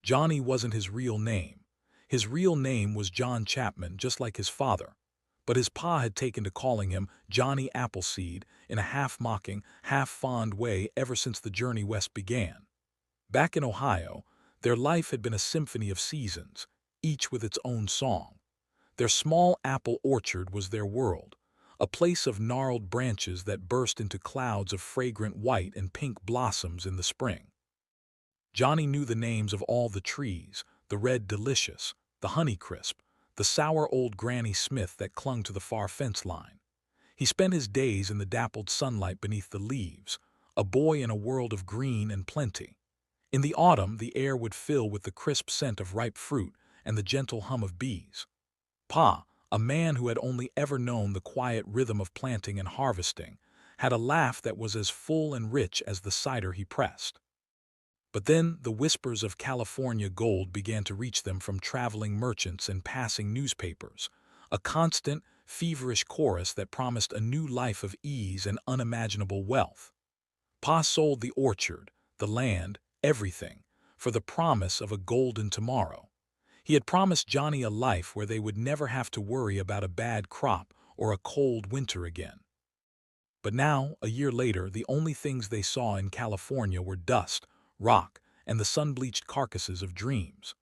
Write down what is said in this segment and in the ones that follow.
Johnny wasn't his real name. His real name was John Chapman, just like his father. But his pa had taken to calling him Johnny Appleseed in a half-mocking, half-fond way ever since the journey west began. Back in Ohio, their life had been a symphony of seasons, each with its own song. Their small apple orchard was their world, a place of gnarled branches that burst into clouds of fragrant white and pink blossoms in the spring. Johnny knew the names of all the trees, the red delicious, the honeycrisp, the sour old Granny Smith that clung to the far fence line. He spent his days in the dappled sunlight beneath the leaves, a boy in a world of green and plenty. In the autumn, the air would fill with the crisp scent of ripe fruit and the gentle hum of bees. Pa, a man who had only ever known the quiet rhythm of planting and harvesting, had a laugh that was as full and rich as the cider he pressed. But then the whispers of California gold began to reach them from traveling merchants and passing newspapers, a constant, feverish chorus that promised a new life of ease and unimaginable wealth. Pa sold the orchard, the land, everything, for the promise of a golden tomorrow. He had promised Johnny a life where they would never have to worry about a bad crop or a cold winter again. But now, a year later, the only things they saw in California were dust, rock, and the sun-bleached carcasses of dreams.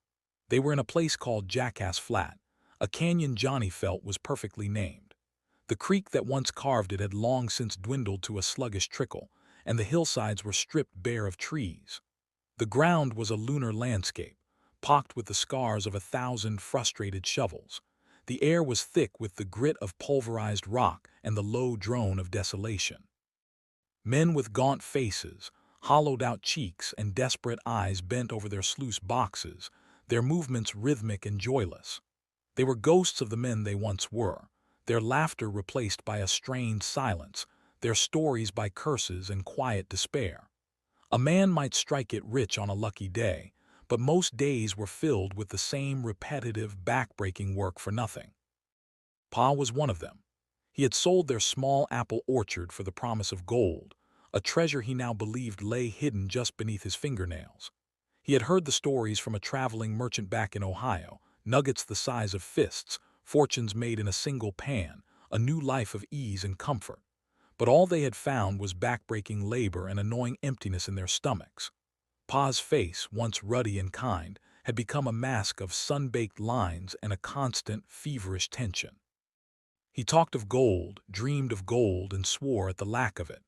They were in a place called Jackass Flat, a canyon Johnny felt was perfectly named. The creek that once carved it had long since dwindled to a sluggish trickle, and the hillsides were stripped bare of trees. The ground was a lunar landscape, pocked with the scars of 1,000 frustrated shovels. The air was thick with the grit of pulverized rock and the low drone of desolation. Men with gaunt faces, hollowed-out cheeks, and desperate eyes bent over their sluice boxes, their movements rhythmic and joyless. They were ghosts of the men they once were, their laughter replaced by a strained silence, their stories by curses and quiet despair. A man might strike it rich on a lucky day, but most days were filled with the same repetitive, back-breaking work for nothing. Pa was one of them. He had sold their small apple orchard for the promise of gold, a treasure he now believed lay hidden just beneath his fingernails. He had heard the stories from a traveling merchant back in Ohio, nuggets the size of fists, fortunes made in a single pan, a new life of ease and comfort. But all they had found was backbreaking labor and annoying emptiness in their stomachs. Pa's face, once ruddy and kind, had become a mask of sun-baked lines and a constant, feverish tension. He talked of gold, dreamed of gold, and swore at the lack of it.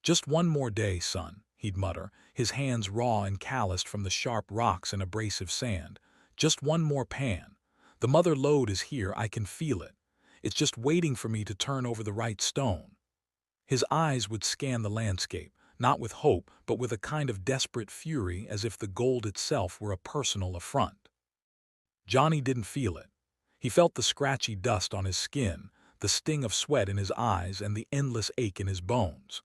"Just one more day, son," he'd mutter, his hands raw and calloused from the sharp rocks and abrasive sand. "Just one more pan. The mother lode is here, I can feel it. It's just waiting for me to turn over the right stone." His eyes would scan the landscape, not with hope, but with a kind of desperate fury, as if the gold itself were a personal affront. Johnny didn't feel it. He felt the scratchy dust on his skin, the sting of sweat in his eyes, and the endless ache in his bones.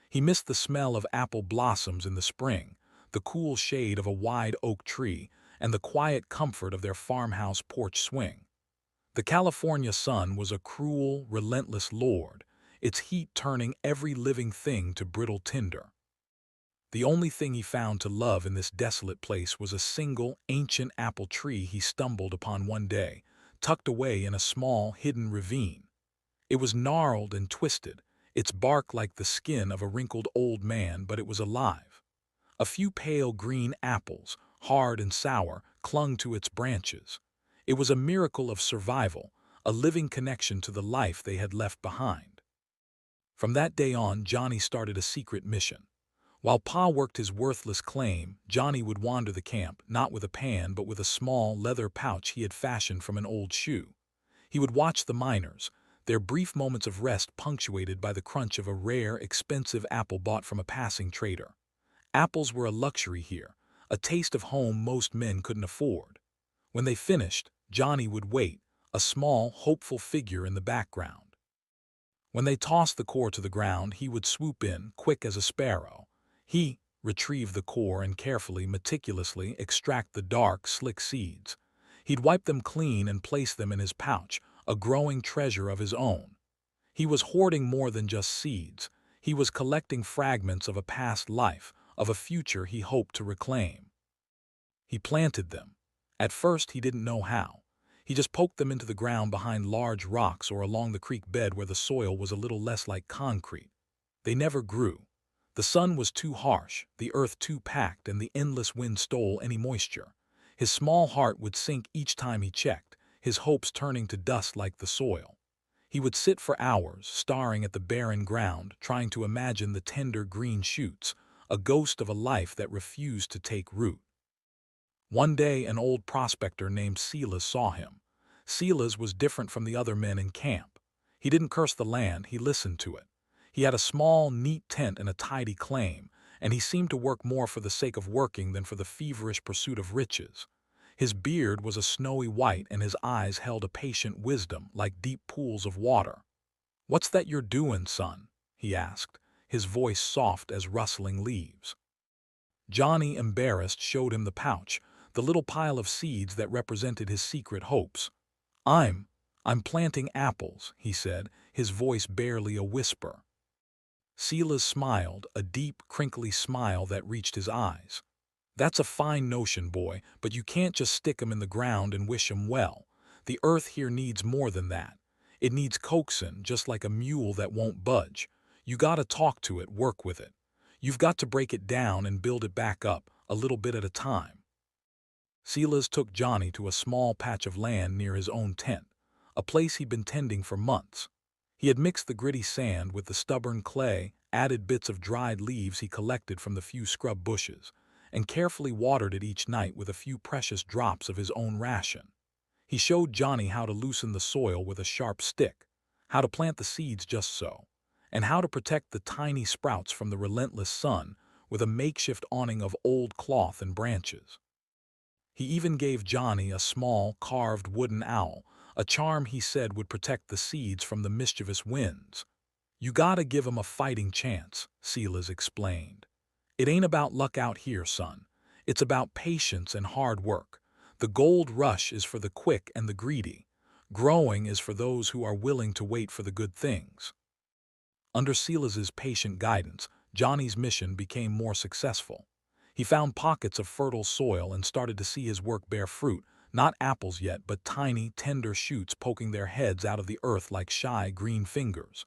He missed the smell of apple blossoms in the spring, the cool shade of a wide oak tree, and the quiet comfort of their farmhouse porch swing. The California sun was a cruel, relentless lord, its heat turning every living thing to brittle tinder. The only thing he found to love in this desolate place was a single, ancient apple tree he stumbled upon one day, tucked away in a small, hidden ravine. It was gnarled and twisted, its bark like the skin of a wrinkled old man, but it was alive. A few pale green apples, hard and sour, clung to its branches. It was a miracle of survival, a living connection to the life they had left behind. From that day on, Johnny started a secret mission. While Pa worked his worthless claim, Johnny would wander the camp, not with a pan but with a small leather pouch he had fashioned from an old shoe. He would watch the miners, their brief moments of rest punctuated by the crunch of a rare, expensive apple bought from a passing trader. Apples were a luxury here, a taste of home most men couldn't afford. When they finished, Johnny would wait, a small, hopeful figure in the background. When they tossed the core to the ground, he would swoop in, quick as a sparrow. He retrieve the core and carefully, meticulously extract the dark, slick seeds. He'd wipe them clean and place them in his pouch, a growing treasure of his own. He was hoarding more than just seeds. He was collecting fragments of a past life, of a future he hoped to reclaim. He planted them. At first, he didn't know how. He just poked them into the ground behind large rocks or along the creek bed where the soil was a little less like concrete. They never grew. The sun was too harsh, the earth too packed, and the endless wind stole any moisture. His small heart would sink each time he checked, his hopes turning to dust like the soil. He would sit for hours, staring at the barren ground, trying to imagine the tender green shoots, a ghost of a life that refused to take root. One day, an old prospector named Silas saw him. Silas was different from the other men in camp. He didn't curse the land, he listened to it. He had a small, neat tent and a tidy claim, and he seemed to work more for the sake of working than for the feverish pursuit of riches. His beard was a snowy white and his eyes held a patient wisdom like deep pools of water. "What's that you're doing, son?" he asked, his voice soft as rustling leaves. Johnny, embarrassed, showed him the pouch, the little pile of seeds that represented his secret hopes. I'm planting apples," he said, his voice barely a whisper. Silas smiled, a deep, crinkly smile that reached his eyes. "That's a fine notion, boy, but you can't just stick 'em in the ground and wish 'em well. The earth here needs more than that. It needs coaxing, just like a mule that won't budge. You gotta talk to it, work with it. You've got to break it down and build it back up, a little bit at a time." Silas took Johnny to a small patch of land near his own tent, a place he'd been tending for months. He had mixed the gritty sand with the stubborn clay, added bits of dried leaves he collected from the few scrub bushes, and carefully watered it each night with a few precious drops of his own ration. He showed Johnny how to loosen the soil with a sharp stick, how to plant the seeds just so, and how to protect the tiny sprouts from the relentless sun with a makeshift awning of old cloth and branches. He even gave Johnny a small, carved wooden owl, a charm he said would protect the seeds from the mischievous winds. "You gotta give 'em a fighting chance," Silas explained. "It ain't about luck out here, son. It's about patience and hard work. The gold rush is for the quick and the greedy. Growing is for those who are willing to wait for the good things." Under Silas's patient guidance, Johnny's mission became more successful. He found pockets of fertile soil and started to see his work bear fruit, not apples yet, but tiny, tender shoots poking their heads out of the earth like shy green fingers.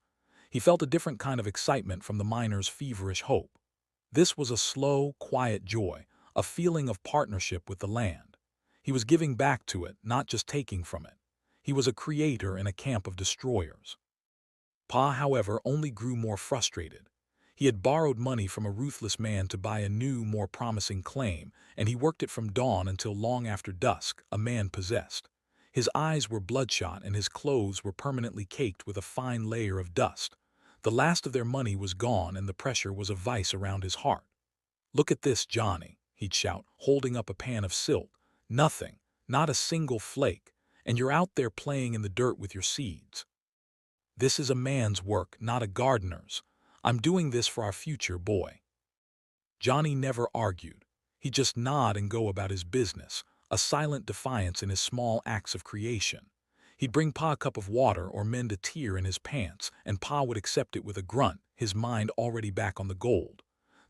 He felt a different kind of excitement from the miner's feverish hope. This was a slow, quiet joy, a feeling of partnership with the land. He was giving back to it, not just taking from it. He was a creator in a camp of destroyers. Pa, however, only grew more frustrated. He had borrowed money from a ruthless man to buy a new, more promising claim, and he worked it from dawn until long after dusk, a man possessed. His eyes were bloodshot and his clothes were permanently caked with a fine layer of dust. The last of their money was gone and the pressure was a vice around his heart. "Look at this, Johnny," he'd shout, holding up a pan of silt. "Nothing, not a single flake, and you're out there playing in the dirt with your seeds. This is a man's work, not a gardener's. I'm doing this for our future, boy." Johnny never argued. He'd just nod and go about his business, a silent defiance in his small acts of creation. He'd bring Pa a cup of water or mend a tear in his pants, and Pa would accept it with a grunt, his mind already back on the gold.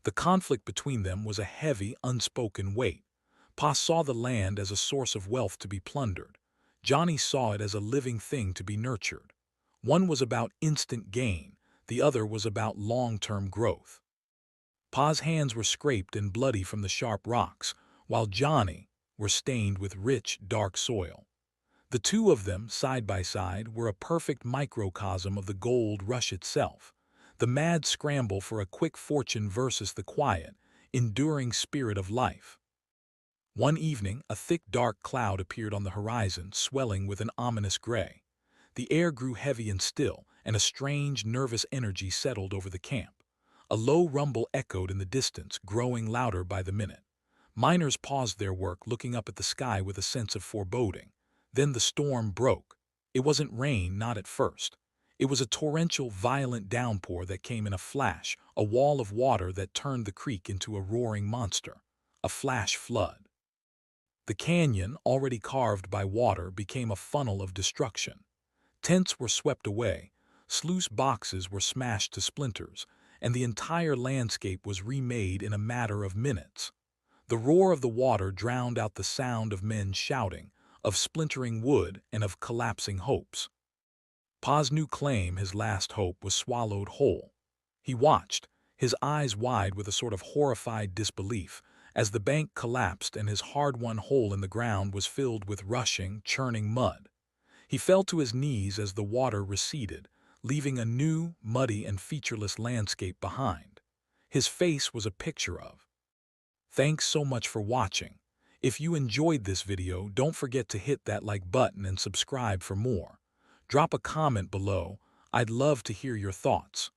The conflict between them was a heavy, unspoken weight. Pa saw the land as a source of wealth to be plundered. Johnny saw it as a living thing to be nurtured. One was about instant gain, the other was about long-term growth. Pa's hands were scraped and bloody from the sharp rocks, while Johnny were stained with rich, dark soil. The two of them, side by side, were a perfect microcosm of the gold rush itself, the mad scramble for a quick fortune versus the quiet, enduring spirit of life. One evening, a thick, dark cloud appeared on the horizon, swelling with an ominous gray. The air grew heavy and still, and a strange, nervous energy settled over the camp. A low rumble echoed in the distance, growing louder by the minute. Miners paused their work, looking up at the sky with a sense of foreboding. Then the storm broke. It wasn't rain, not at first. It was a torrential, violent downpour that came in a flash, a wall of water that turned the creek into a roaring monster. A flash flood. The canyon, already carved by water, became a funnel of destruction. Tents were swept away, sluice boxes were smashed to splinters, and the entire landscape was remade in a matter of minutes. The roar of the water drowned out the sound of men shouting, of splintering wood, and of collapsing hopes. Pa's new claim, his last hope, was swallowed whole. He watched, his eyes wide with a sort of horrified disbelief, as the bank collapsed and his hard-won hole in the ground was filled with rushing, churning mud. He fell to his knees as the water receded, leaving a new, muddy and featureless landscape behind. His face was a picture of. Thanks so much for watching. If you enjoyed this video, don't forget to hit that like button and subscribe for more. Drop a comment below. I'd love to hear your thoughts.